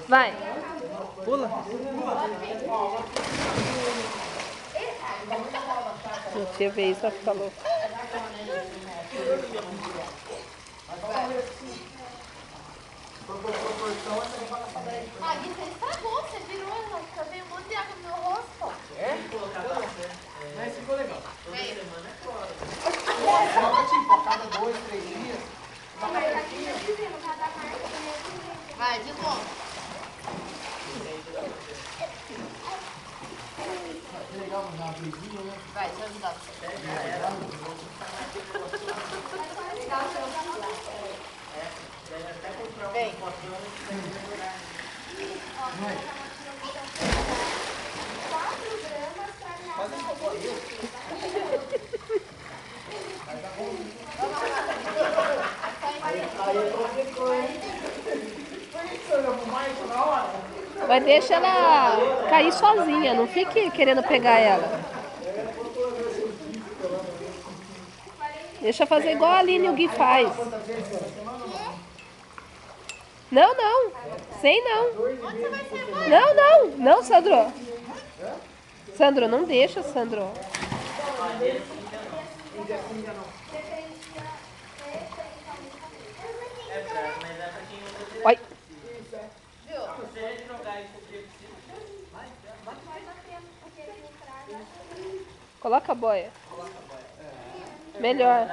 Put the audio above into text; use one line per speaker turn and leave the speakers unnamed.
Vai.
Pula.
Não tinha ver isso, vai ficar louco.
Ah, Gui, você estragou, você virou, só veio um monte de água no meu rosto.
Mas ficou legal.
Veio.
Joga tipo a cada 2, 3 dias.
Vai, de novo.
Que legal, vamos dar uma brisinha, né?
Vai, deixa eu ajudar você. Vem.
Faz um favor aí. Aí complicou, hein? Por que você olhou pro Michael na hora?
Mas deixa ela cair sozinha, não fique querendo pegar ela. Deixa fazer igual a Aline e o Gui faz. Não, não. Sei não. Não, não. Não, Sandro. Sandro, não deixa, Sandro. Oi. Coloca a boia. Melhor.